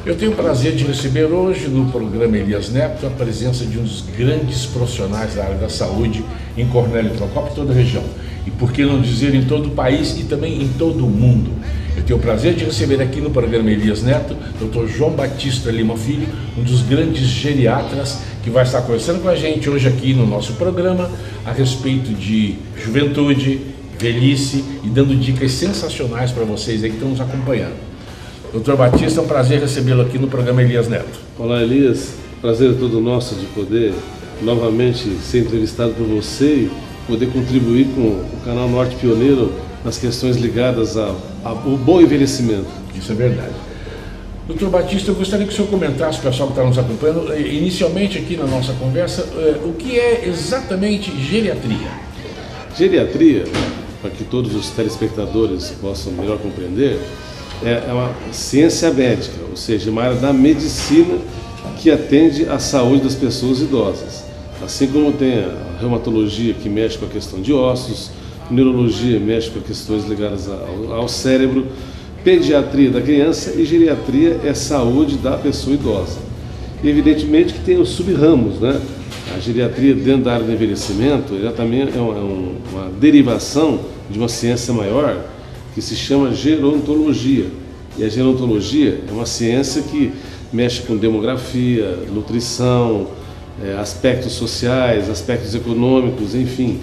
Eu tenho o prazer de receber hoje no programa Elias Neto a presença de um dos grandes profissionais da área da saúde em Cornélio Procópio e toda a região. E por que não dizer em todo o país e também em todo o mundo. Eu tenho o prazer de receber aqui no programa Elias Neto, Dr. João Batista Lima Filho, um dos grandes geriatras que vai estar conversando com a gente hoje aqui no nosso programa a respeito de juventude, velhice e dando dicas sensacionais para vocês aí que estão nos acompanhando. Doutor Batista, é um prazer recebê-lo aqui no programa Elias Neto. Olá, Elias. Prazer é todo nosso de poder novamente ser entrevistado por você e poder contribuir com o canal Norte Pioneiro nas questões ligadas ao bom envelhecimento. Isso é verdade. Doutor Batista, eu gostaria que o senhor comentasse, o pessoal que está nos acompanhando, inicialmente aqui na nossa conversa, o que é exatamente geriatria? Geriatria, para que todos os telespectadores possam melhor compreender, é uma ciência médica, ou seja, uma área da medicina que atende à saúde das pessoas idosas. Assim como tem a reumatologia, que mexe com a questão de ossos, neurologia mexe com questões ligadas ao cérebro, pediatria da criança e geriatria é saúde da pessoa idosa. E evidentemente que tem os sub-ramos, né? A geriatria dentro da área do envelhecimento ela também é uma derivação de uma ciência maior que se chama gerontologia. E a gerontologia é uma ciência que mexe com demografia, nutrição, aspectos sociais, aspectos econômicos, enfim,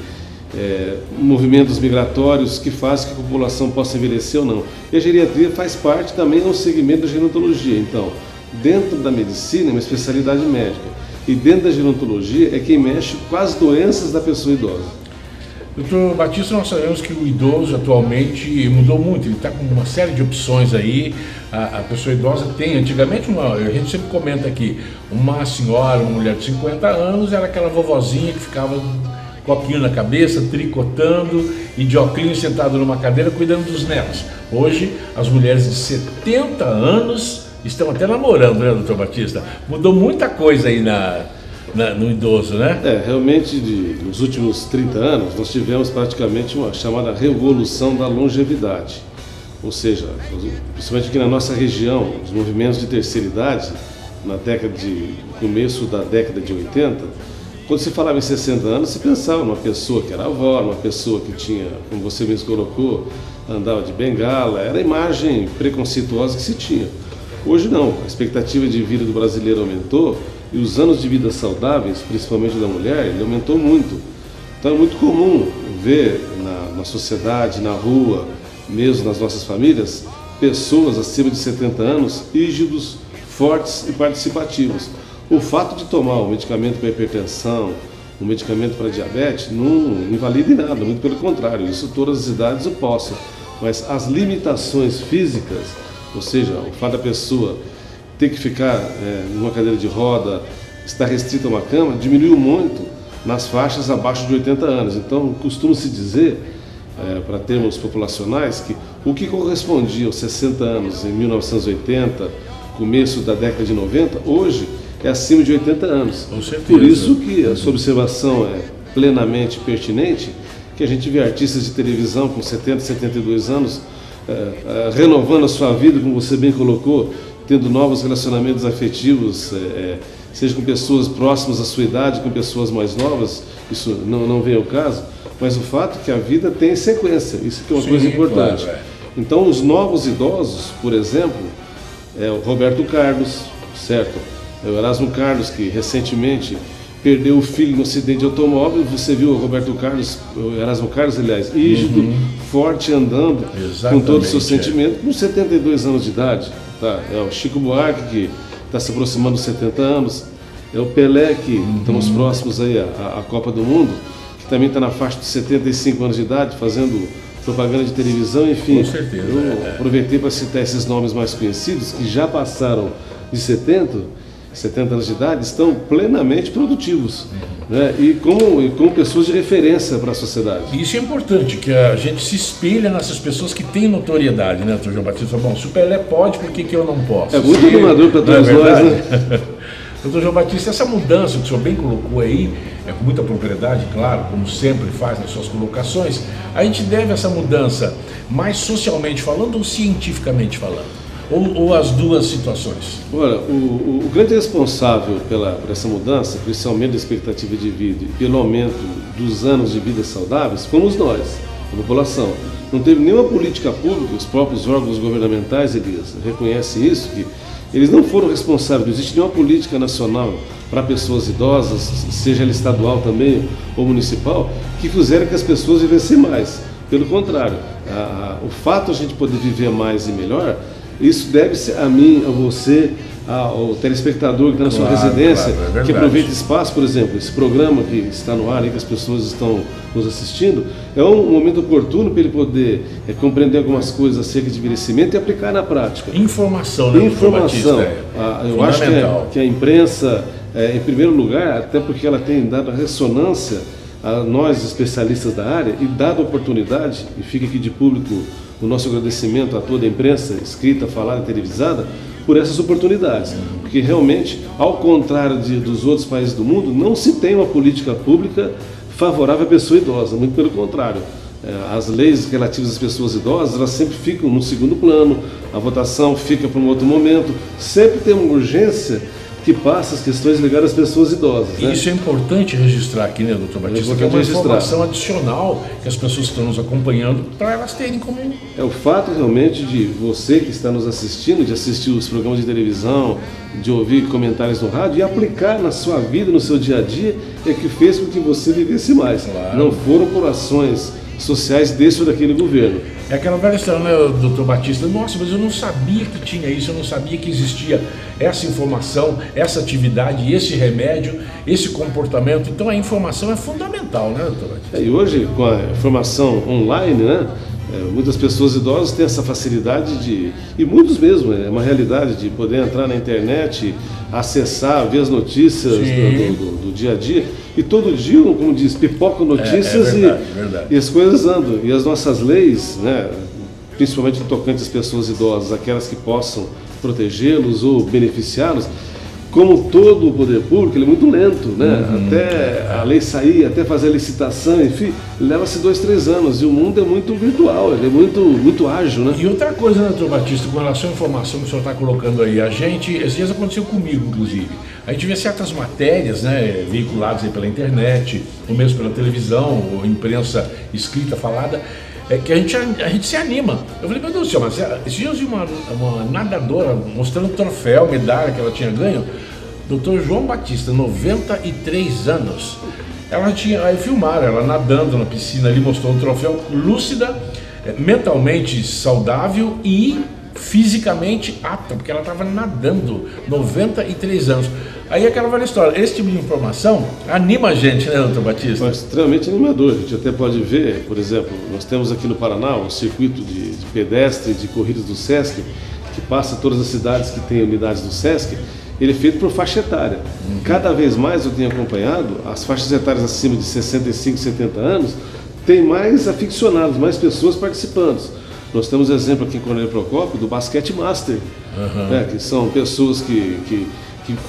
movimentos migratórios que fazem que a população possa envelhecer ou não. E a geriatria faz parte também do segmento da gerontologia. Então, dentro da medicina é uma especialidade médica e dentro da gerontologia é quem mexe com as doenças da pessoa idosa. Doutor Batista, nós sabemos que o idoso atualmente mudou muito, ele está com uma série de opções aí. A pessoa idosa tem, antigamente, a gente sempre comenta aqui, uma senhora, uma mulher de 50 anos, era aquela vovozinha que ficava coquinho na cabeça, tricotando e de óculos sentado numa cadeira cuidando dos netos. Hoje, as mulheres de 70 anos estão até namorando, né, doutor Batista? Mudou muita coisa aí no idoso, né? Realmente, nos últimos 30 anos, nós tivemos praticamente uma chamada revolução da longevidade. Ou seja, principalmente aqui na nossa região, os movimentos de terceira idade, no começo da década de 80, quando se falava em 60 anos, se pensava numa pessoa que era avó, uma pessoa que tinha, como você mesmo colocou, andava de bengala, era a imagem preconceituosa que se tinha. Hoje não, a expectativa de vida do brasileiro aumentou e os anos de vida saudáveis, principalmente da mulher, ele aumentou muito. Então é muito comum ver na sociedade, na rua, mesmo nas nossas famílias, pessoas acima de 70 anos, rígidos, fortes e participativos. O fato de tomar um medicamento para hipertensão, um medicamento para diabetes, não invalida em nada, muito pelo contrário, isso todas as idades o possam. Mas as limitações físicas, ou seja, o fato da pessoa ter que ficar numa cadeira de roda, estar restrita a uma cama, diminuiu muito nas faixas abaixo de 80 anos. Então, costuma-se dizer, para termos populacionais, que o que correspondia aos 60 anos em 1980, começo da década de 90, hoje é acima de 80 anos. Com certeza. Por isso que a sua observação é plenamente pertinente, que a gente vê artistas de televisão com 70, 72 anos renovando a sua vida, como você bem colocou, tendo novos relacionamentos afetivos, seja com pessoas próximas à sua idade, com pessoas mais novas, isso não vem ao caso, mas o fato é que a vida tem sequência, isso que é uma coisa importante. Claro, Então, os novos idosos, por exemplo, o Roberto Carlos, certo? O Erasmo Carlos, que recentemente perdeu o filho no acidente de automóvel. Você viu o Erasmo Carlos, aliás, rígido, forte, andando, com todo o seu sentimento, com 72 anos de idade. Tá? É o Chico Buarque, que está se aproximando dos 70 anos. É o Pelé, que estamos próximos aí à Copa do Mundo, que também está na faixa de 75 anos de idade, fazendo propaganda de televisão, enfim. Com certeza. Eu aproveitei para citar esses nomes mais conhecidos, que já passaram de 70 anos de idade, estão plenamente produtivos, né? e como pessoas de referência para a sociedade. Isso é importante, que a gente se espelha nessas pessoas que têm notoriedade, né, Dr. João Batista? Bom, se o Pelé pode, por que eu não posso? É muito animador para todos nós, né? Doutor João Batista, essa mudança que o senhor bem colocou aí, com muita propriedade, claro, como sempre faz nas suas colocações, a gente deve essa mudança mais socialmente falando ou cientificamente falando? ou as duas situações? Olha, o grande responsável por essa mudança, por esse aumento da expectativa de vida e pelo aumento dos anos de vida saudáveis, fomos nós, a população. Não teve nenhuma política pública, os próprios órgãos governamentais, eles reconhecem isso, que eles não foram responsáveis, não existe nenhuma política nacional para pessoas idosas, seja ela estadual também ou municipal, que fizeram que as pessoas vivessem mais. Pelo contrário, o fato de a gente poder viver mais e melhor, isso deve-se a mim, a você, ao telespectador que está na sua residência, que aproveita espaço, por exemplo, esse programa que está no ar e que as pessoas estão nos assistindo, é um momento oportuno para ele poder compreender algumas coisas acerca de envelhecimento e aplicar na prática. Informação, né? Informação. Eu acho que a imprensa, em primeiro lugar, até porque ela tem dado ressonância a nós, especialistas da área, e dado a oportunidade, e fica aqui de público o nosso agradecimento a toda a imprensa, escrita, falada e televisada, por essas oportunidades. Porque realmente, ao contrário dos outros países do mundo, não se tem uma política pública favorável à pessoa idosa, muito pelo contrário. As leis relativas às pessoas idosas, elas sempre ficam no segundo plano, a votação fica para um outro momento, sempre tem uma urgência que passa as questões ligadas às pessoas idosas. E isso é importante registrar aqui, né, doutor Batista? Que é uma informação adicional que as pessoas estão nos acompanhando para elas terem como... É o fato realmente de você que está nos assistindo, de assistir os programas de televisão, de ouvir comentários no rádio e aplicar na sua vida, no seu dia a dia, é que fez com que você vivesse mais. Claro. Não foram por ações sociais desse ou daquele governo. É aquela velha história, né, doutor Batista? Nossa, mas eu não sabia que tinha isso, eu não sabia que existia essa informação, essa atividade, esse remédio, esse comportamento. Então a informação é fundamental, né, doutor Batista? E hoje, com a informação online, né, muitas pessoas idosas têm essa facilidade e muitos mesmo, é uma realidade de poder entrar na internet, acessar, ver as notícias do dia a dia. E todo dia, como diz, pipocam notícias verdade. E as coisas andam. E as nossas leis, né, principalmente no tocante às pessoas idosas, aquelas que possam protegê-los ou beneficiá-los, como todo o poder público, ele é muito lento, né? Até a lei sair, até fazer a licitação, enfim, leva-se 2, 3 anos. E o mundo é muito virtual, ele é muito ágil, né? E outra coisa, né, doutor Batista, com relação à informação que o senhor está colocando aí, esses dias aconteceu comigo, inclusive. A gente vê certas matérias, né, veiculadas aí pela internet, ou mesmo pela televisão, ou imprensa escrita, falada, que a gente se anima. Eu falei, meu Deus do céu, mas esses dias eu vi uma nadadora mostrando troféu, medalha que ela tinha ganho, doutor João Batista, 93 anos. Aí filmaram ela nadando na piscina ali, mostrou um troféu, lúcida, mentalmente saudável e fisicamente apta, porque ela estava nadando, 93 anos. Aí aquela velha história, esse tipo de informação anima a gente, né, doutor Batista? É extremamente animador. A gente até pode ver, por exemplo, nós temos aqui no Paraná um circuito de pedestre, de corridas do Sesc, que passa todas as cidades que têm unidades do Sesc. Ele é feito por faixa etária. Cada vez mais eu tenho acompanhado, as faixas etárias acima de 65, 70 anos, tem mais aficionados, mais pessoas participando. Nós temos exemplo aqui em Cornélio Procópio do Basquete Master, né, que são pessoas que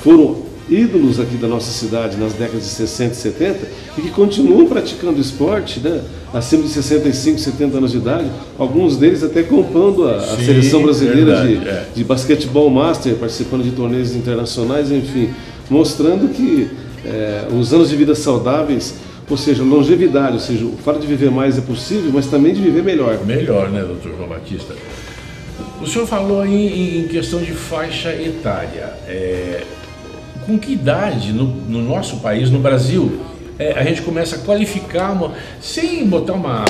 foram ídolos aqui da nossa cidade nas décadas de 60 e 70 e que continuam praticando esporte, né, acima de 65, 70 anos de idade, alguns deles até compondo a seleção brasileira de basquetebol master, participando de torneios internacionais, enfim, mostrando que os anos de vida saudáveis, ou seja, longevidade, ou seja, o fato de viver mais é possível, mas também de viver melhor. Melhor, né, doutor João Batista? O senhor falou aí em questão de faixa etária. Com que idade no nosso país, no Brasil, a gente começa a qualificar, sem botar uma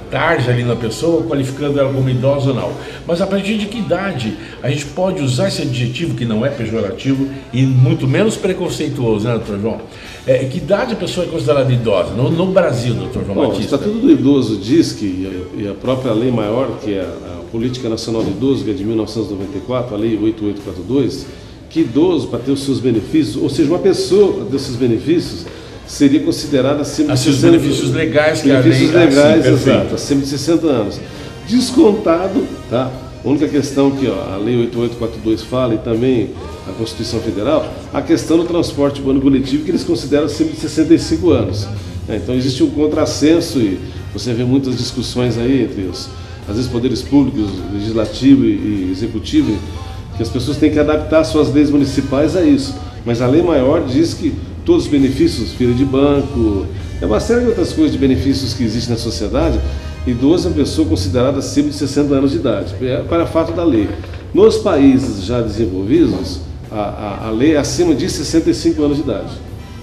tarja ali na pessoa, qualificando ela como idosa ou não, mas a partir de que idade a gente pode usar esse adjetivo, que não é pejorativo e muito menos preconceituoso, né, doutor João? Que idade a pessoa é considerada idosa no Brasil, doutor João Batista? O Estatuto do Idoso diz que, e a própria lei maior, que é a Política Nacional do Idoso, que é de 1994, a Lei 8842, que idoso, para ter os seus benefícios, ou seja, uma pessoa para ter os seus benefícios, seria considerada acima de 60 anos. Benefícios legais, que benefícios legais, exato, acima de 60 anos. Descontado, tá? A única questão que a Lei 8842 fala, e também a Constituição Federal, a questão do transporte urbano coletivo, que eles consideram acima de 65 anos. Então existe um contrassenso e você vê muitas discussões aí entre às vezes poderes públicos, legislativo e executivo, que as pessoas têm que adaptar suas leis municipais a isso. Mas a lei maior diz que todos os benefícios, fila de banco, é uma série de outras coisas de benefícios que existem na sociedade, idoso é uma pessoa considerada acima de 60 anos de idade, para fato da lei. Nos países já desenvolvidos, a lei é acima de 65 anos de idade.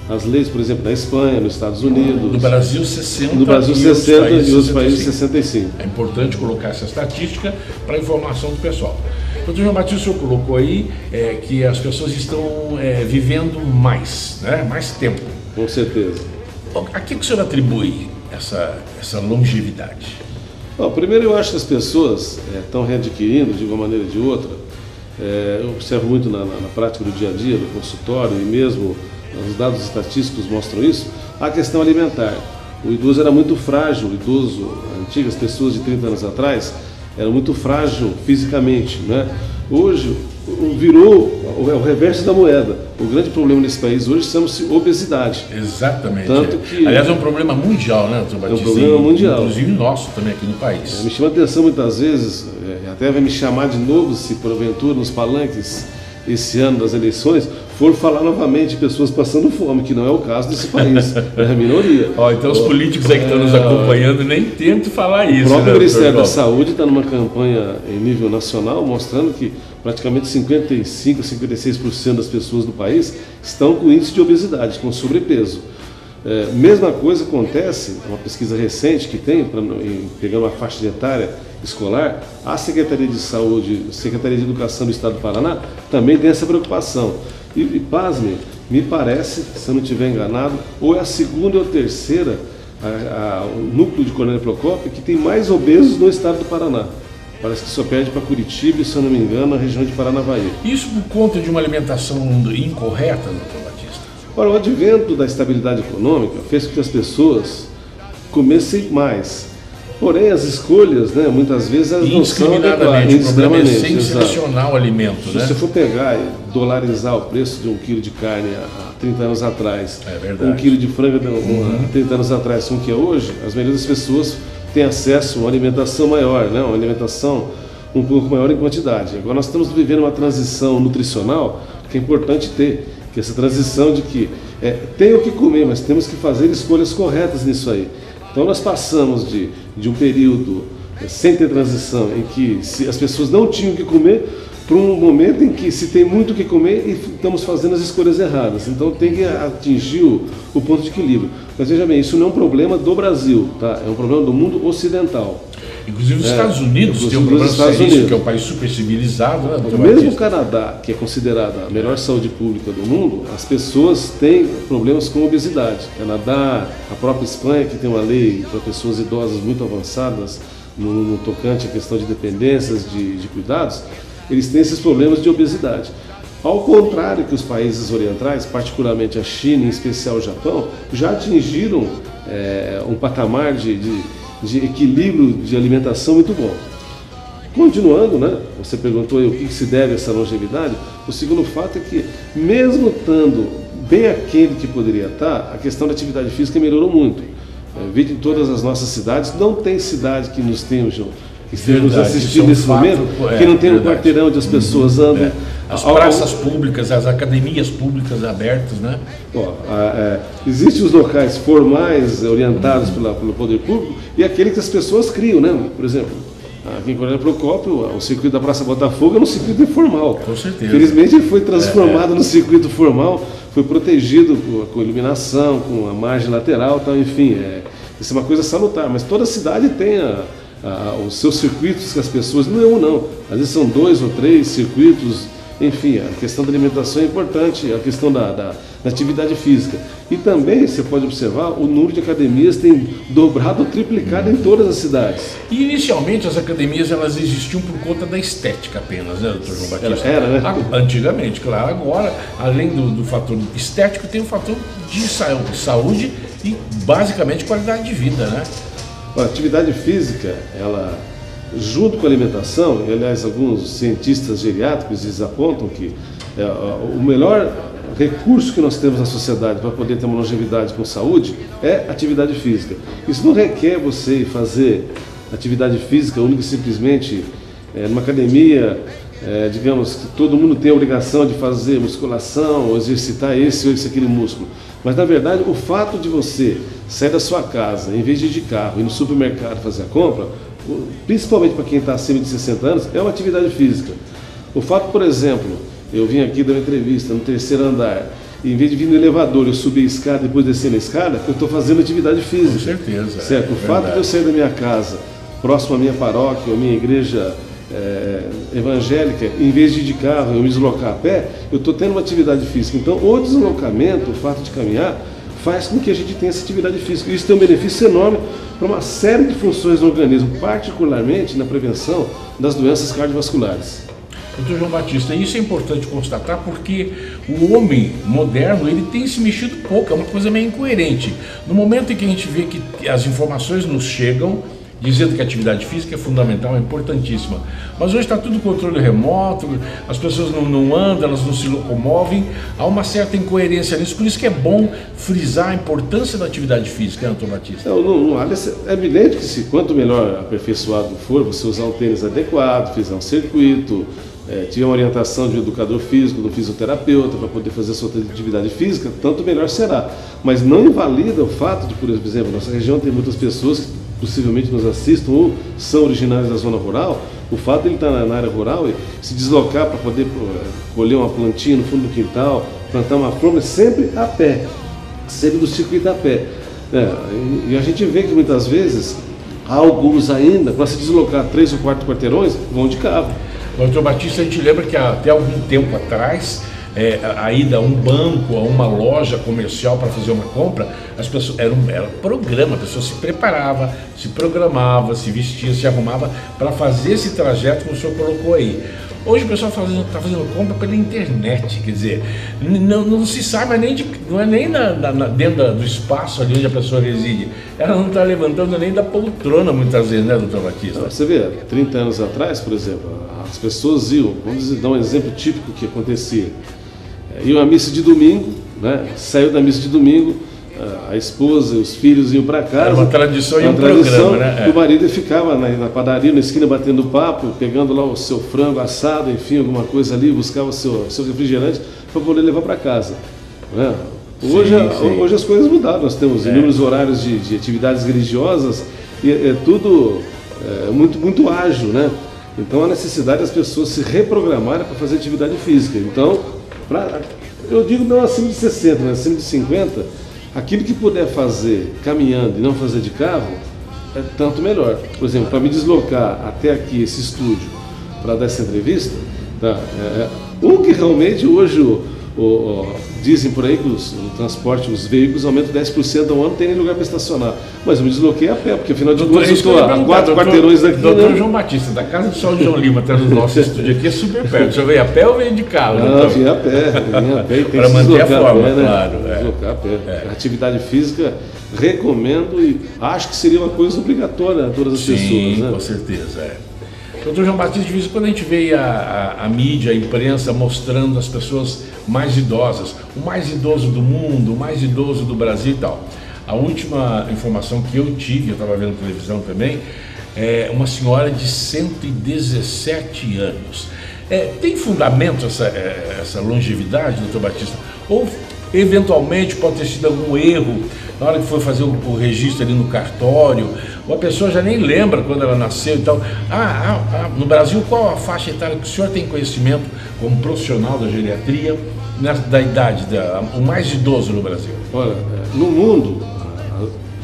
As leis, por exemplo, na Espanha, nos Estados Unidos... No Brasil, 60, no Brasil, 60 e outros países, 65. É importante colocar essa estatística para a informação do pessoal. Doutor João Batista, o senhor colocou aí que as pessoas estão vivendo mais, né? Mais tempo. Com certeza. A que o senhor atribui essa longevidade? Bom, primeiro, eu acho que as pessoas estão readquirindo, de uma maneira ou de outra, eu observo muito na prática do dia a dia, no consultório, e mesmo os dados estatísticos mostram isso, a questão alimentar. O idoso era muito frágil, o idoso, antigas pessoas de 30 anos atrás, eram muito frágil fisicamente, né? Hoje, virou o reverso da moeda. O grande problema nesse país hoje chama-se obesidade. Exatamente. Tanto que, aliás, é um problema mundial, né, doutor Batista? É um problema mundial. Inclusive nosso também aqui no país. Me chama a atenção muitas vezes, até vai me chamar de novo se porventura nos palanques esse ano das eleições for falar novamente de pessoas passando fome, que não é o caso desse país, é a minoria. Então os políticos aí que estão nos acompanhando nem tentam falar isso. O próprio né, Ministério da Saúde está numa campanha em nível nacional mostrando que praticamente 55% a 56% das pessoas do país estão com índice de obesidade, com sobrepeso. Mesma coisa acontece, uma pesquisa recente que tem, pegando uma faixa etária escolar, a Secretaria de Saúde, Secretaria de Educação do Estado do Paraná também tem essa preocupação. E pasme, me parece, se eu não estiver enganado, ou é a segunda ou a terceira, o núcleo de Cornélio Procópio, que tem mais obesos no estado do Paraná. Parece que só perde para Curitiba e, se eu não me engano, a região de Paranavaí. Isso por conta de uma alimentação incorreta, doutor Batista? Ora, o advento da estabilidade econômica fez com que as pessoas comessem mais. Porém, as escolhas, né, muitas vezes elas não são adequadas. Indiscriminadamente. Sem selecionar o alimento. Se você for pegar e dolarizar o preço de 1 quilo de carne há 30 anos atrás, 1 quilo de frango há 30 anos atrás, com o que é hoje, as maioria das pessoas têm acesso a uma alimentação maior, né, uma alimentação um pouco maior em quantidade. Agora nós estamos vivendo uma transição nutricional que é importante ter, que é essa transição de que tem o que comer, mas temos que fazer escolhas corretas nisso aí. Então nós passamos de um período sem ter transição, em que as pessoas não tinham o que comer, para um momento em que se tem muito o que comer e estamos fazendo as escolhas erradas. Então tem que atingir o ponto de equilíbrio. Mas veja bem, isso não é um problema do Brasil, tá? É um problema do mundo ocidental. Inclusive os Estados Unidos têm um problema seríssimo, que é um país super civilizado. Né, mesmo o Canadá, que é considerada a melhor saúde pública do mundo, as pessoas têm problemas com obesidade. Canadá, a própria Espanha, que tem uma lei para pessoas idosas muito avançadas no tocante à questão de dependências, de cuidados, eles têm esses problemas de obesidade. Ao contrário que os países orientais, particularmente a China, em especial o Japão, já atingiram um patamar de equilíbrio de alimentação muito bom. Continuando, né, você perguntou aí o que se deve a essa longevidade, o segundo fato é que, mesmo estando bem aquém do que poderia estar, a questão da atividade física melhorou muito. Vide em todas as nossas cidades, não tem cidade que nos estejam nos assistindo nesse momento, que não tem um quarteirão onde as pessoas andam. As praças públicas, as academias públicas abertas, né? Existem os locais formais orientados pelo poder público e aquele que as pessoas criam, né? Por exemplo, aqui em Cornélio Procópio, o circuito da Praça Botafogo é um circuito informal. Com certeza. Felizmente ele foi transformado no circuito formal, foi protegido com iluminação, com a margem lateral, tal, enfim, isso é uma coisa salutar, mas toda cidade tem os seus circuitos que as pessoas, não é um não, às vezes são 2 ou 3 circuitos, enfim, a questão da alimentação é importante, a questão da atividade física. E também, você pode observar, o número de academias tem dobrado ou triplicado em todas as cidades. E inicialmente as academias elas existiam por conta da estética apenas, né, doutor João Batista? Era, né? Antigamente, claro. Agora, além do fator estético, tem o fator de saúde e basicamente qualidade de vida, né? A atividade física, ela, junto com a alimentação, e, aliás, alguns cientistas geriátricos eles apontam que o melhor recurso que nós temos na sociedade para poder ter uma longevidade com saúde é atividade física. Isso não requer você fazer atividade física única e simplesmente numa academia, digamos, que todo mundo tem a obrigação de fazer musculação, ou exercitar esse ou esse aquele músculo. Mas na verdade o fato de você sair da sua casa, em vez de ir de carro, ir no supermercado fazer a compra, principalmente para quem está acima de 60 anos, é uma atividade física. O fato, por exemplo, eu vim aqui dar uma entrevista no 3º andar, e em vez de vir no elevador, eu subir a escada e depois descer na escada, eu estou fazendo atividade física. Com certeza. Certo? O fato de eu sair da minha casa, próximo à minha paróquia, ou à minha igreja evangélica, em vez de ir de carro, eu me deslocar a pé, eu estou tendo uma atividade física. Então, o deslocamento, o fato de caminhar, faz com que a gente tenha essa atividade física. Isso tem um benefício enorme para uma série de funções do organismo, particularmente na prevenção das doenças cardiovasculares. Doutor João Batista, isso é importante constatar porque o homem moderno ele tem se mexido pouco, é uma coisa meio incoerente. No momento em que a gente vê que as informações nos chegam, dizendo que a atividade física é fundamental, é importantíssima. Mas hoje está tudo controle remoto, as pessoas não andam, elas não se locomovem, há uma certa incoerência nisso, por isso que é bom frisar a importância da atividade física, né, doutor Batista? É evidente que quanto melhor aperfeiçoado for, você usar o tênis adequado, fizer um circuito, tiver uma orientação de um educador físico, de um fisioterapeuta, para poder fazer a sua atividade física, tanto melhor será. Mas não invalida o fato de, por exemplo, nossa região tem muitas pessoas que possivelmente nos assistam ou são originários da zona rural, o fato de ele estar na área rural e se deslocar para poder colher uma plantinha no fundo do quintal, plantar uma flor, sempre a pé, sempre do circuito a pé. E a gente vê que muitas vezes, alguns ainda, para se deslocar 3 ou 4 quarteirões, vão de carro. Doutor Batista, a gente lembra que até algum tempo atrás, a ida a um banco, a uma loja comercial para fazer uma compra, as pessoas era programa, a pessoa se preparava, se programava, se vestia, se arrumava para fazer esse trajeto que o senhor colocou aí. Hoje o pessoal está fazendo compra pela internet, quer dizer, não se sabe não é nem dentro do espaço ali onde a pessoa reside, ela não está levantando nem da poltrona muitas vezes, né, doutor Batista? Você vê, 30 anos atrás, por exemplo, as pessoas iam, vamos dar um exemplo típico que acontecia, iam à missa de domingo, né? Saiu da missa de domingo, a esposa e os filhos iam para casa. Era uma tradição e um programa, né? O marido ficava na padaria, na esquina, batendo papo, pegando lá o seu frango assado, enfim, alguma coisa ali, buscava o seu refrigerante para poder levar para casa, né? Hoje as coisas mudaram, nós temos inúmeros horários de atividades religiosas e é tudo muito ágil, né? Então a necessidade das pessoas se reprogramarem para fazer atividade física. Então, eu digo não acima de 60, mas acima de 50, aquilo que puder fazer caminhando e não fazer de carro, é tanto melhor. Por exemplo, para me deslocar até aqui, esse estúdio, para dar essa entrevista, que realmente hoje dizem por aí que o transporte, os veículos aumentam 10% ao ano, não tem nem lugar para estacionar. Mas eu me desloquei a pé, porque afinal de contas eu estou a 4 quarteirões daqui. Doutor João Batista, da casa do senhor João Lima até no nosso estúdio aqui é super perto. O senhor veio a pé ou veio de carro? Não, vim a pé e tem para manter a forma, pé, né? Claro. Deslocar a pé. Atividade física, recomendo e acho que seria uma coisa obrigatória a todas as pessoas. Né? Com certeza, Doutor João Batista, de vez em quando a gente vê a mídia, a imprensa mostrando as pessoas mais idosas, o mais idoso do mundo, o mais idoso do Brasil e tal. A última informação que eu tive, eu estava vendo televisão também, é uma senhora de 117 anos. Tem fundamento essa longevidade, doutor Batista? Ou eventualmente pode ter sido algum erro na hora que foi fazer o registro ali no cartório, ou a pessoa já nem lembra quando ela nasceu e tal. No Brasil, qual a faixa etária que o senhor tem conhecimento como profissional da geriatria, da idade, o mais idoso no Brasil? Olha, no mundo,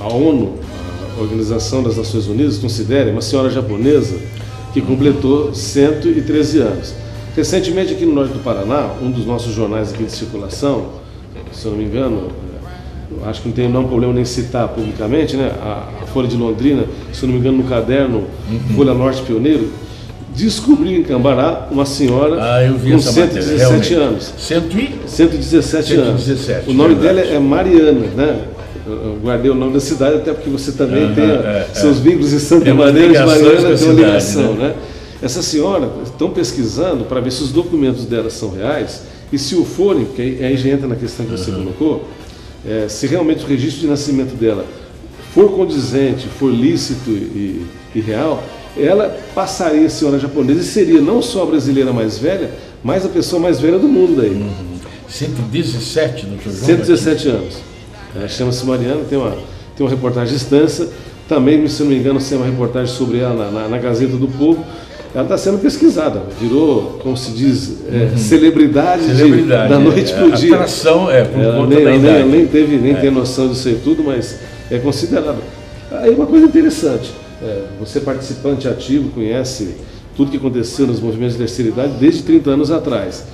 a ONU, a Organização das Nações Unidas, considera uma senhora japonesa que completou 113 anos. Recentemente, aqui no norte do Paraná, um dos nossos jornais aqui de circulação, se eu não me engano, acho que não tem nenhum problema nem citar publicamente, né? A Folha de Londrina, se eu não me engano, no caderno Folha Norte Pioneiro, descobriu em Cambará uma senhora com 117 anos. 117 anos. O nome dela é Mariana, né? Eu guardei o nome da cidade até porque você também tem seus vínculos em Santa Maria de Mariana, tem uma ligação, né? Essa senhora, estão pesquisando para ver se os documentos dela são reais e se o forem, porque aí já entra na questão que você colocou, se realmente o registro de nascimento dela for condizente, for lícito e real, ela passaria a ser uma japonesa e seria não só a brasileira mais velha, mas a pessoa mais velha do mundo daí. 117, doutor João? 117 anos. Chama-se Mariana, tem uma reportagem extensa. Também, se não me engano, tem uma reportagem sobre ela na Gazeta do Povo. Ela está sendo pesquisada, virou, como se diz, celebridade da noite para o dia. Atração por ela conta da idade. Nem tem noção disso aí tudo, mas é considerado. Aí uma coisa interessante, você participante ativo, conhece tudo que aconteceu nos movimentos de terceira idade desde 30 anos atrás.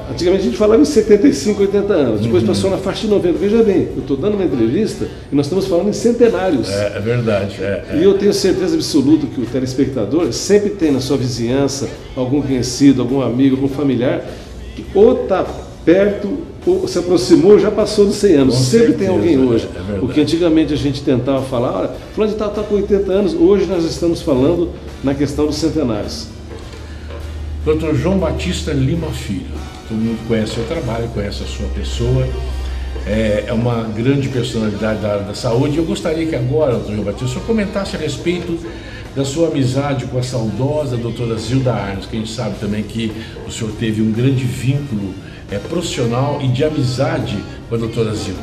Antigamente a gente falava em 75, 80 anos, depois passou na faixa de 90. Veja bem, eu estou dando uma entrevista e nós estamos falando em centenários. É verdade. E eu tenho certeza absoluta que o telespectador sempre tem na sua vizinhança algum conhecido, algum amigo, algum familiar, que ou está perto, ou se aproximou, ou já passou dos 100 anos. Sempre tem alguém hoje. Porque antigamente a gente tentava falar, olha, fulano de tal está com 80 anos, hoje nós estamos falando na questão dos centenários. Dr. João Batista Lima Filho, todo mundo conhece o seu trabalho, conhece a sua pessoa, é uma grande personalidade da área da saúde. Eu gostaria que agora, Dr. João Batista, o senhor comentasse a respeito da sua amizade com a saudosa doutora Zilda Arnes, que a gente sabe também que o senhor teve um grande vínculo profissional e de amizade com a doutora Zilda.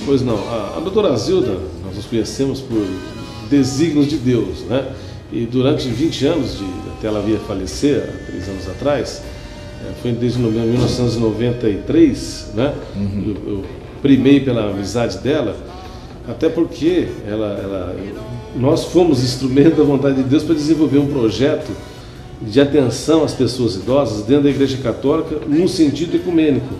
Pois não, a doutora Zilda, nós nos conhecemos por desígnios de Deus, né? E durante 20 anos, até ela vir a falecer, há 3 anos atrás, foi desde 1993, né? Eu primei pela amizade dela, até porque nós fomos instrumento da vontade de Deus para desenvolver um projeto de atenção às pessoas idosas dentro da Igreja Católica, num sentido ecumênico,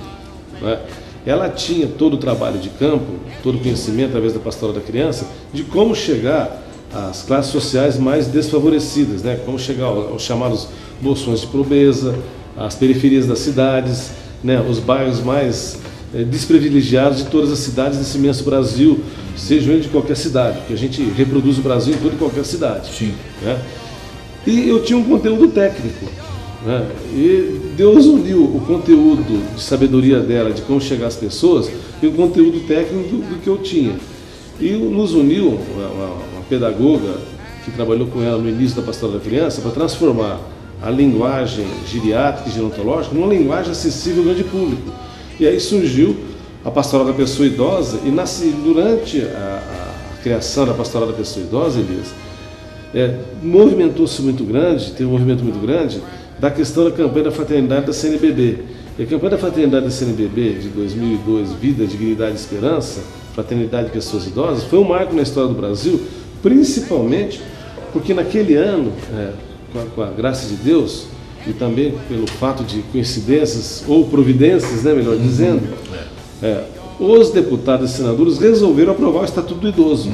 né? Ela tinha todo o trabalho de campo, todo o conhecimento através da Pastoral da Criança, de como chegar às classes sociais mais desfavorecidas, né? Como chegar aos chamados bolsões de pobreza, às periferias das cidades, né? Os bairros mais desprivilegiados de todas as cidades desse imenso Brasil, sejam eles de qualquer cidade, porque a gente reproduz o Brasil em toda e qualquer cidade. Sim. Né? E eu tinha um conteúdo técnico, né? E Deus uniu o conteúdo de sabedoria dela, de como chegar às pessoas, e o conteúdo técnico do que eu tinha. E nos uniu uma pedagoga que trabalhou com ela no início da Pastoral da Criança para transformar a linguagem geriátrica e gerontológica numa linguagem acessível ao grande público. E aí surgiu a Pastoral da Pessoa Idosa, e durante a criação da Pastoral da Pessoa Idosa, Elias, movimentou-se muito grande, teve um movimento muito grande da questão da campanha da fraternidade da CNBB. E a campanha da fraternidade da CNBB de 2002, Vida, Dignidade e Esperança, Fraternidade de Pessoas Idosas, foi um marco na história do Brasil, principalmente porque naquele ano, com a graça de Deus, e também pelo fato de coincidências ou providências, né, melhor dizendo, os deputados e senadores resolveram aprovar o Estatuto do Idoso.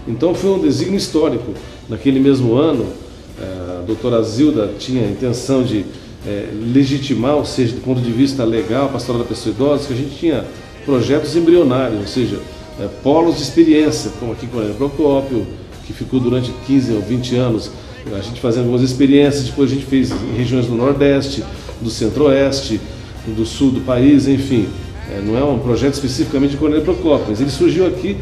Então foi um desígnio histórico. Naquele mesmo ano, a doutora Zilda tinha a intenção de legitimar, ou seja, do ponto de vista legal, a Pastoral da Pessoa Idosa, que a gente tinha projetos embrionários, ou seja, polos de experiência, como aqui com o Procópio, que ficou durante 15 ou 20 anos, a gente fazendo algumas experiências. Depois a gente fez em regiões do Nordeste, do Centro-Oeste, do Sul do país, enfim. Não é um projeto especificamente de Cornélio Procópio, mas ele surgiu aqui,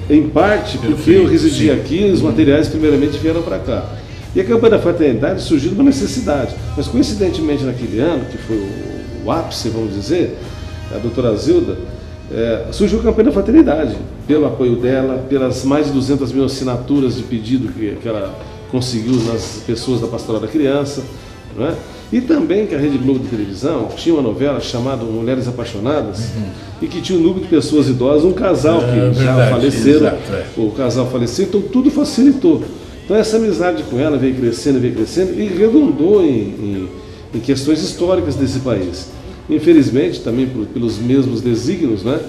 em parte, porque eu residia aqui e os materiais primeiramente vieram para cá. E a campanha da fraternidade surgiu de uma necessidade, mas coincidentemente naquele ano, que foi o ápice, vamos dizer, a doutora Zilda, surgiu a campanha da fraternidade, pelo apoio dela, pelas mais de 200 mil assinaturas de pedido que ela conseguiu nas pessoas da Pastoral da Criança, não é? E também que a Rede Globo de televisão tinha uma novela chamada Mulheres Apaixonadas, e que tinha um número de pessoas idosas, um casal que já faleceram, o casal faleceu, então tudo facilitou. Então essa amizade com ela veio crescendo e redundou em questões históricas desse país. Infelizmente, também pelos mesmos desígnios, né?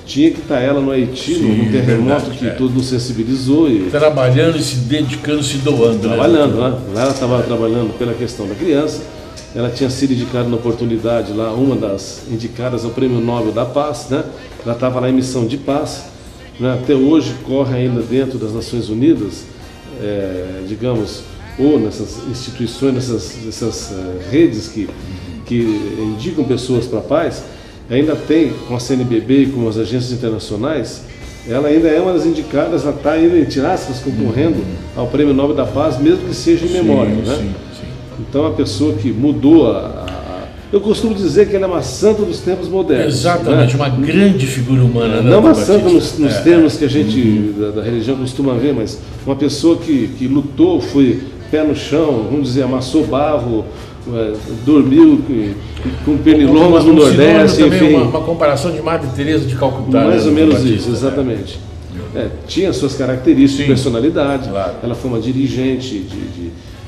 Tinha que estar ela no Haiti, num terremoto que todo nos sensibilizou. Trabalhando e se dedicando, se doando. Trabalhando, né? Lá ela estava trabalhando pela questão da criança. Ela tinha sido indicada na oportunidade lá, uma das indicadas ao Prêmio Nobel da Paz, né? Ela estava lá em missão de paz, né? Até hoje corre ainda dentro das Nações Unidas, digamos, ou nessas instituições, nessas redes que indicam pessoas para a paz. Ainda tem, com a CNBB e com as agências internacionais, ela ainda é uma das indicadas, ela está ainda, entre aspas, concorrendo ao Prêmio Nobel da Paz, mesmo que seja em memória, né? Sim. Então, a pessoa que mudou eu costumo dizer que ela é uma santa dos tempos modernos. Exatamente, né? Uma grande figura humana. Não uma santa nos termos que a gente da religião costuma ver, mas uma pessoa que lutou, foi pé no chão, vamos dizer, amassou barro, dormiu com pernilongos no Nordeste, enfim. Uma comparação de Madre Teresa de Calcutá. Mais ou menos isso, exatamente. Tinha suas características, personalidade. Claro. Ela foi uma dirigente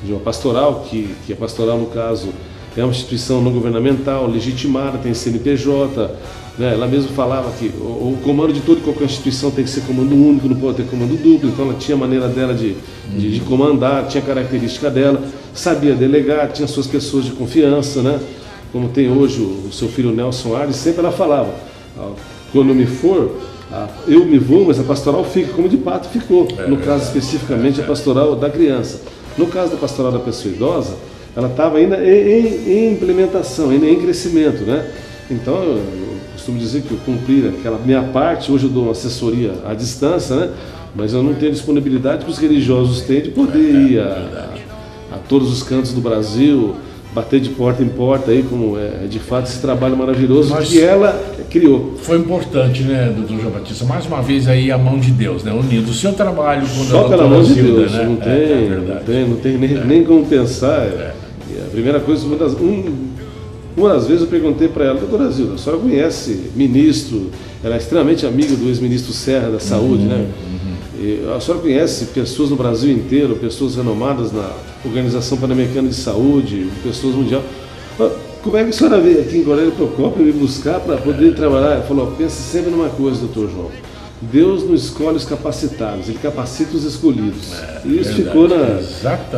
de uma pastoral, que a pastoral, no caso, é uma instituição não governamental, legitimada, tem CNPJ, né? Ela mesmo falava que o comando de toda e qualquer instituição tem que ser comando único, não pode ter comando duplo, então ela tinha a maneira dela de comandar, tinha a característica dela, sabia delegar, tinha suas pessoas de confiança, né? Como tem hoje o seu filho Nelson Ares, sempre ela falava, quando eu me for, eu me vou, mas a pastoral fica, como de fato ficou, no caso especificamente a pastoral da criança. No caso da pastoral da pessoa idosa, ela estava ainda em implementação, ainda em crescimento, né? Então, eu costumo dizer que eu cumpri aquela minha parte, hoje eu dou uma assessoria à distância, né? Mas eu não tenho disponibilidade que os religiosos têm de poder ir a todos os cantos do Brasil, bater de porta em porta, aí, como é de fato esse trabalho maravilhoso que ela criou. Foi importante, né, doutor João Batista? Mais uma vez aí a mão de Deus, né? Unindo o seu trabalho com a doutora pela mão de Deus, né? não tem nem como pensar. A primeira coisa, uma das vezes eu perguntei para ela, doutora Zilda, a senhora conhece ministro, ela é extremamente amiga do ex-ministro Serra da Saúde, né? E a senhora conhece pessoas no Brasil inteiro, pessoas renomadas na Organização Pan-Americana de Saúde, pessoas mundial. Como é que a senhora veio aqui em Cornélio Procópio me buscar para poder trabalhar? Ela falou, pense sempre numa coisa, doutor João. Deus não escolhe os capacitados, Ele capacita os escolhidos. E isso ficou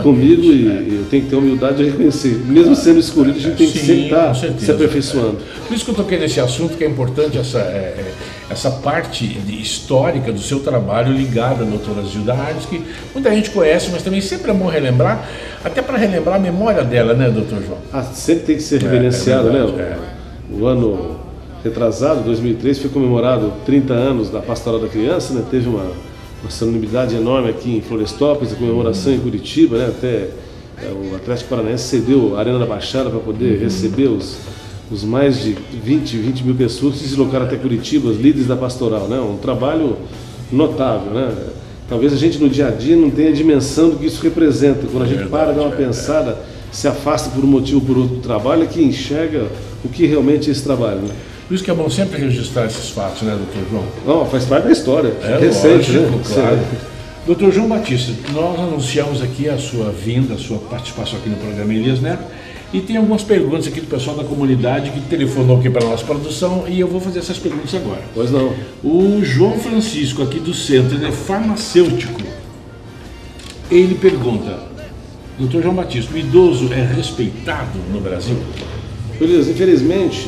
comigo e eu tenho que ter a humildade de reconhecer. Mesmo sendo escolhido, a gente tem que sempre estar se aperfeiçoando. Por isso que eu toquei nesse assunto, que é importante essa parte histórica do seu trabalho ligada à doutora Zilda Ares, que muita gente conhece, mas também sempre é bom relembrar, até para relembrar a memória dela, né, doutor João? Sempre tem que ser reverenciado, né? O ano retrasado, 2003, foi comemorado 30 anos da Pastoral da Criança, né? Teve uma solenidade enorme aqui em Florestópolis, a comemoração em Curitiba, né? Até o Atlético Paranaense cedeu a Arena da Baixada para poder receber os mais de 20 mil pessoas que se deslocaram até Curitiba, os líderes da Pastoral, né? Um trabalho notável, né? Talvez a gente no dia a dia não tenha a dimensão do que isso representa. Quando a gente para, dá uma pensada, se afasta por um motivo ou por outro do trabalho, é que enxerga o que realmente é esse trabalho, né? Por isso que é bom sempre registrar esses fatos, né, doutor João? Não, faz parte da história, recente, lógico, né? Claro. Doutor João Batista, nós anunciamos aqui a sua vinda, a sua participação aqui no programa Elias Neto, e tem algumas perguntas aqui do pessoal da comunidade que telefonou aqui para a nossa produção, e eu vou fazer essas perguntas agora. Pois não. O João Francisco, aqui do centro, ele é farmacêutico. Ele pergunta, doutor João Batista, o idoso é respeitado no Brasil? Elias, infelizmente,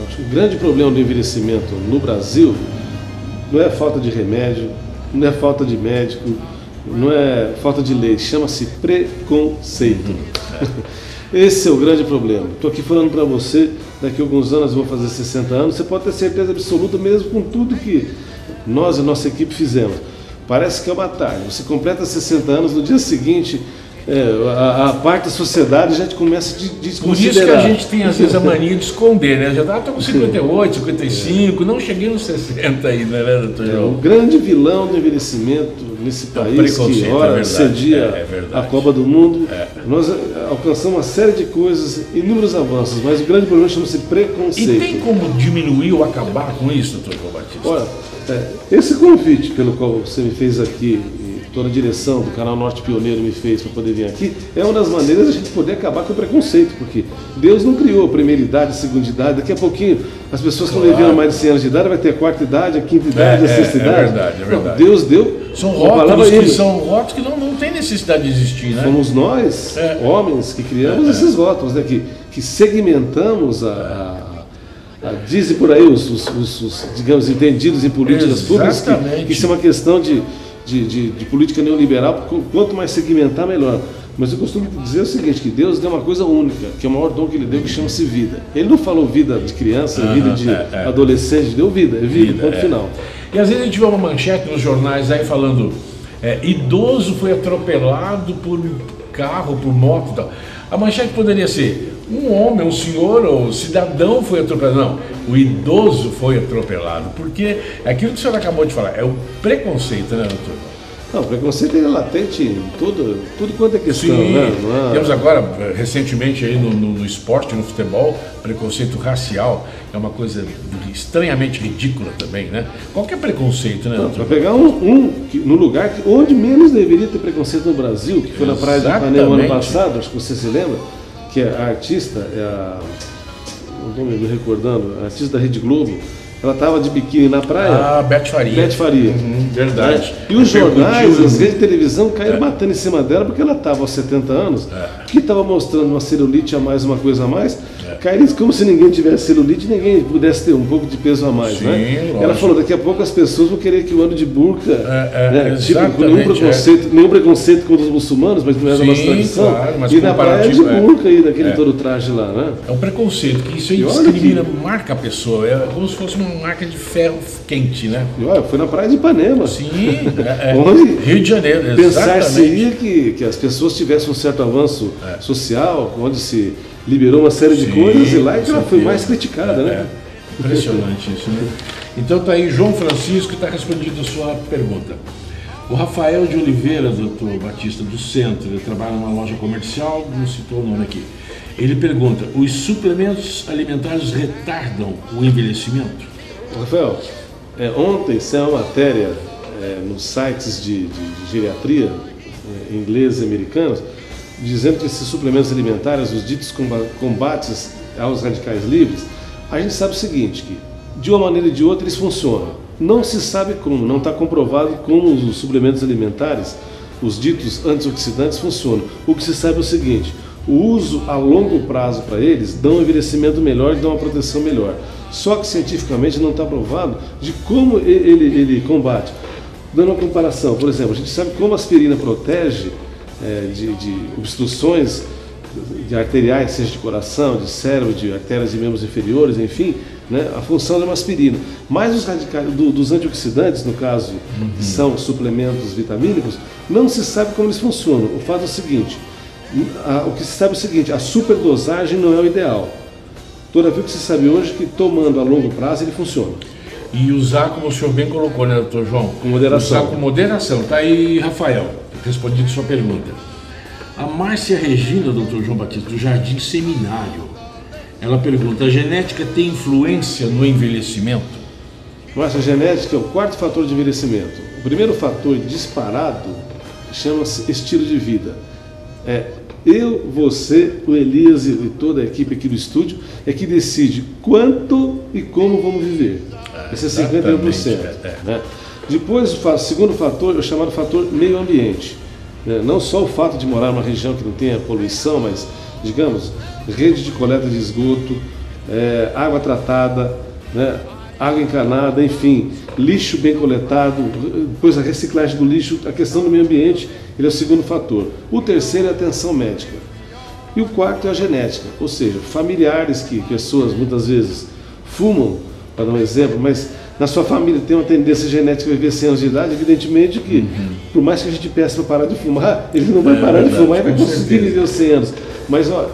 acho que o grande problema do envelhecimento no Brasil não é falta de remédio, não é falta de médico, não é falta de lei, chama-se preconceito. Esse é o grande problema. Estou aqui falando para você, daqui a alguns anos eu vou fazer 60 anos, você pode ter certeza absoluta, mesmo com tudo que nós e nossa equipe fizemos. Parece que é uma tarde, você completa 60 anos, no dia seguinte a parte da sociedade já começa a desconsiderar. Por isso que a gente tem às vezes a mania de esconder, né? Já estou com 58, 55, não cheguei nos 60 ainda, né, doutor João? O grande vilão do envelhecimento nesse país que ora cedia a Copa do Mundo, nós alcançamos uma série de coisas, inúmeros avanços, mas o grande problema chama-se preconceito. E tem como diminuir ou acabar com isso, doutor João Batista? Olha, esse convite pelo qual você me fez aqui, toda a direção do Canal Norte Pioneiro me fez para poder vir aqui, é uma das maneiras de a gente poder acabar com o preconceito, porque Deus não criou a primeira idade, a segunda idade, daqui a pouquinho as pessoas que estão vivendo mais de 100 anos de idade vai ter a quarta idade, a quinta idade, a sexta idade. É verdade. Não, Deus deu são rótulos que não tem necessidade de existir, né? Fomos nós, homens, que criamos esses rótulos, né? que segmentamos dizem por aí os digamos, entendidos em políticas públicas, que isso é uma questão de política neoliberal, quanto mais segmentar, melhor. Mas eu costumo dizer o seguinte, que Deus deu uma coisa única, que é o maior dom que Ele deu, que chama-se vida. Ele não falou vida de criança, vida de adolescente, deu vida, é vida, ponto final. E às vezes a gente vê uma manchete nos jornais aí falando, idoso foi atropelado por carro, por moto e tal. A manchete poderia ser, um homem, um senhor ou cidadão foi atropelado. Não, o idoso foi atropelado, porque aquilo que o senhor acabou de falar, é o preconceito, né, doutor? Não, o preconceito é latente em tudo quanto é questão, Sim, né? Temos agora, recentemente, aí no esporte, no futebol, preconceito racial é uma coisa estranhamente ridícula também, né? Qualquer preconceito, né, doutor? Para pegar no lugar onde menos deveria ter preconceito no Brasil, que foi na Praia de Ipanema ano passado, acho que você se lembra, que a artista, não estou me recordando, a artista da Rede Globo, ela estava de biquíni na praia. Ah, Beth Faria. Beth Faria. Verdade. E os jornais, as redes de televisão caíram batendo em cima dela porque ela estava aos 70 anos, que estava mostrando uma celulite a mais, uma coisa a mais. Caíram como se ninguém tivesse celulite e ninguém pudesse ter um pouco de peso a mais. Sim, né? lógico. Ela falou, daqui a pouco as pessoas vão querer que eu ande de burca. Tipo, nenhum preconceito contra os muçulmanos, mas não é da nossa tradição. Claro, mas e na praia de burca aí, daquele todo traje lá, né? É um preconceito, que isso aí discrimina, marca a pessoa, é como se fosse uma marca de ferro quente, né? E olha, foi na Praia de Ipanema. Sim, onde Rio de Janeiro, pensar-se que as pessoas tivessem um certo avanço social, onde se liberou uma série de coisas, e lá que ela foi mais criticada, né? Impressionante isso, né? Então tá aí João Francisco, está respondido a sua pergunta. O Rafael de Oliveira, doutor Batista, do Centro, ele trabalha numa loja comercial, não citou o nome aqui. Ele pergunta, os suplementos alimentares retardam o envelhecimento? Rafael, ontem saiu uma matéria nos sites de geriatria ingleses e americanos, dizendo que esses suplementos alimentares, os ditos combates aos radicais livres, a gente sabe o seguinte, que de uma maneira ou de outra eles funcionam. Não se sabe como, não está comprovado como os suplementos alimentares, os ditos antioxidantes, funcionam. O que se sabe é o seguinte, o uso a longo prazo para eles dá um envelhecimento melhor e dá uma proteção melhor. Só que cientificamente não está provado de como ele combate. Dando uma comparação, por exemplo, a gente sabe como a aspirina protege de obstruções de arteriais, seja de coração, de cérebro, de artérias e membros inferiores, enfim, né, a função de uma aspirina. Mas os radicais dos antioxidantes, no caso, que são suplementos vitamínicos, não se sabe como eles funcionam. O fato é o seguinte, o que se sabe é o seguinte, a superdosagem não é o ideal. Todavia o que se sabe hoje é que tomando a longo prazo ele funciona. E usar, como o senhor bem colocou, né, doutor João? Com moderação. Usar com moderação. Tá aí, Rafael, respondido sua pergunta. A Márcia Regina, doutor João Batista, do Jardim Seminário, ela pergunta, a genética tem influência no envelhecimento? Márcia, a genética é o quarto fator de envelhecimento. O primeiro fator disparado chama-se estilo de vida. Eu, você, o Elias e toda a equipe aqui do estúdio é que decide quanto e como vamos viver. Esse é 51%. Né? Depois, o segundo fator é o chamado fator meio ambiente. Não só o fato de morar numa região que não tenha poluição, mas, digamos, rede de coleta de esgoto, água tratada, né? Água encanada, enfim, lixo bem coletado, depois a reciclagem do lixo, a questão do meio ambiente, ele é o segundo fator. O terceiro é a atenção médica. E o quarto é a genética, ou seja, familiares que pessoas muitas vezes fumam, para dar um exemplo, mas na sua família tem uma tendência genética a viver 100 anos de idade, evidentemente que, por mais que a gente peça para parar de fumar, ele não vai parar de fumar e vai conseguir viver os 100 anos. Mas, ó,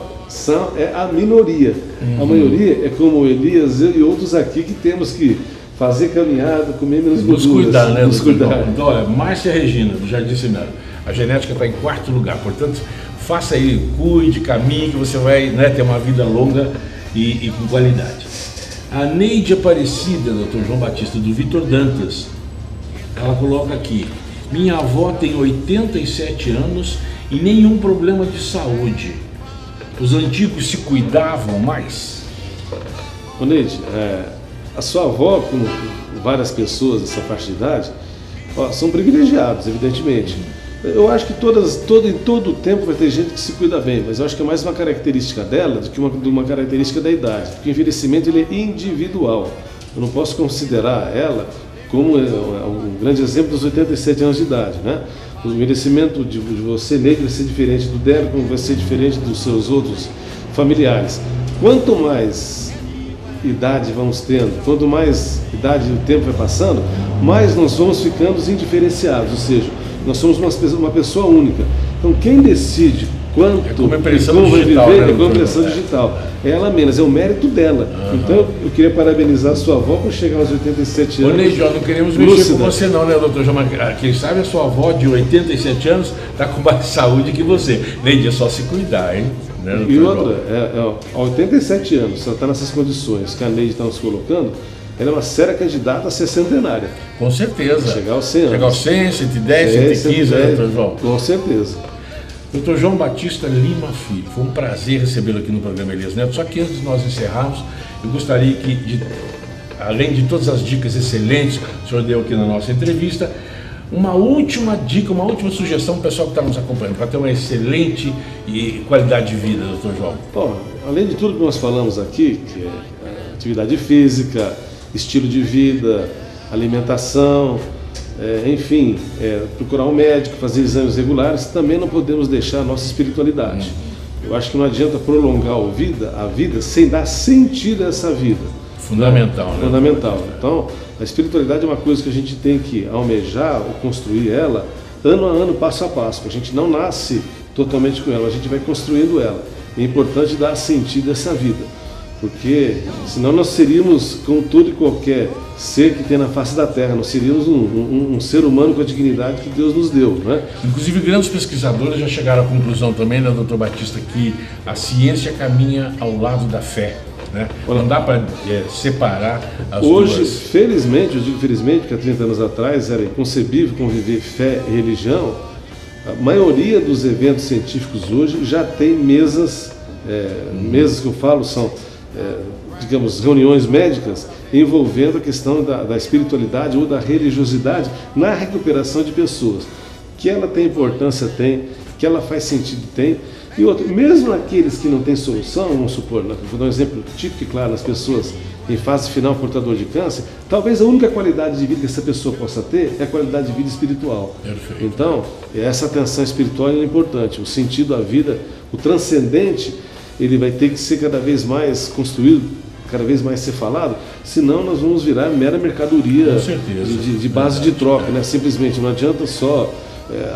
é a minoria. A maioria é como o Elias e outros aqui que temos que fazer caminhada, comer menos gorduras. Nos cuidar, né? Nos cuidar. Então, olha, Márcia Regina, do Jardim Seminário, a genética está em quarto lugar, portanto, faça aí, cuide, caminhe, que você vai, né, ter uma vida longa e com qualidade. A Neide Aparecida, doutor João Batista, do Vitor Dantas, ela coloca aqui, minha avó tem 87 anos e nenhum problema de saúde. Os antigos se cuidavam mais? Ô Neide, a sua avó, como várias pessoas dessa faixa de idade, são privilegiados, evidentemente. Eu acho que em todo o tempo vai ter gente que se cuida bem, mas eu acho que é mais uma característica dela do que uma característica da idade, porque o envelhecimento ele é individual. Eu não posso considerar ela como um grande exemplo dos 87 anos de idade, né? O merecimento de você, Neide, vai ser diferente do dela, como vai ser diferente dos seus outros familiares. Quanto mais idade vamos tendo, quanto mais idade o tempo vai passando, mais nós vamos ficando indiferenciados, ou seja, nós somos uma pessoa única. Então quem decide quanto como impressão como vai digital, viver né, é como impressão digital. É ela menos, é o mérito dela. Então eu queria parabenizar a sua avó por chegar aos 87 anos. Ô Neide, não queremos mexer com você não, né, doutor João? Quem sabe a sua avó de 87 anos está com mais saúde que você. Neide, é só se cuidar, hein? Né, e outra, há 87 anos, se ela está nessas condições que a Neide está nos colocando, ela é uma séria candidata a ser centenária. Com certeza. Chegar aos 100 anos. Chegar aos 100, 110, 115, né, doutor João? Com certeza. Doutor João Batista Lima Filho, foi um prazer recebê-lo aqui no programa Elias Neto. Só que antes de nós encerrarmos, eu gostaria que, além de todas as dicas excelentes que o senhor deu aqui na nossa entrevista, uma última dica, uma última sugestão para o pessoal que está nos acompanhando, para ter uma excelente qualidade de vida, doutor João. Bom, além de tudo que nós falamos aqui, que é atividade física, estilo de vida, alimentação, enfim, procurar um médico, fazer exames regulares, também não podemos deixar a nossa espiritualidade. Eu acho que não adianta prolongar a vida sem dar sentido a essa vida. Fundamental, né? Fundamental. Então, a espiritualidade é uma coisa que a gente tem que almejar ou construir ela ano a ano, passo a passo. A gente não nasce totalmente com ela, a gente vai construindo ela. É importante dar sentido a essa vida, porque senão nós seríamos, com todo e qualquer ser que tem na face da Terra, nós seríamos um ser humano com a dignidade que Deus nos deu, né? Inclusive, grandes pesquisadores já chegaram à conclusão também, né, doutor Batista, que a ciência caminha ao lado da fé, né? Não dá para separar as duas. Hoje, felizmente, eu digo felizmente, porque há 30 anos atrás era inconcebível conviver fé e religião. A maioria dos eventos científicos hoje já tem mesas que eu falo são, digamos, reuniões médicas envolvendo a questão da espiritualidade ou da religiosidade na recuperação de pessoas. Que ela tem importância, tem, que ela faz sentido, tem. E outro, mesmo aqueles que não têm solução, vamos supor, vou dar um exemplo típico e claro, as pessoas em fase final portador de câncer, talvez a única qualidade de vida que essa pessoa possa ter é a qualidade de vida espiritual. Perfeito. Então, essa atenção espiritual é importante, o sentido da vida, o transcendente, ele vai ter que ser cada vez mais construído, cada vez mais ser falado, senão nós vamos virar mera mercadoria de base de troca, né? Simplesmente não adianta só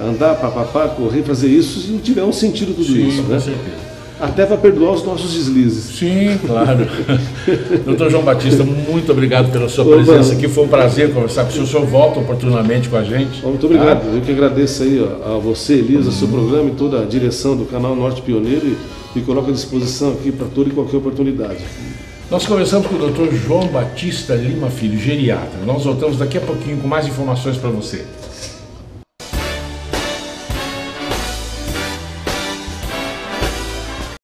andar, papapá, correr, fazer isso se não tiver um sentido tudo isso, né? Com certeza. Até para perdoar os nossos deslizes. Sim, claro. Doutor João Batista, muito obrigado pela sua presença aqui. Foi um prazer conversar com o senhor. O senhor volta oportunamente com a gente. Muito obrigado. Eu que agradeço aí a você, Elias, ao seu programa e toda a direção do canal Norte Pioneiro e me coloco à disposição aqui para toda e qualquer oportunidade. Nós conversamos com o doutor João Batista Lima Filho, geriatra. Nós voltamos daqui a pouquinho com mais informações para você.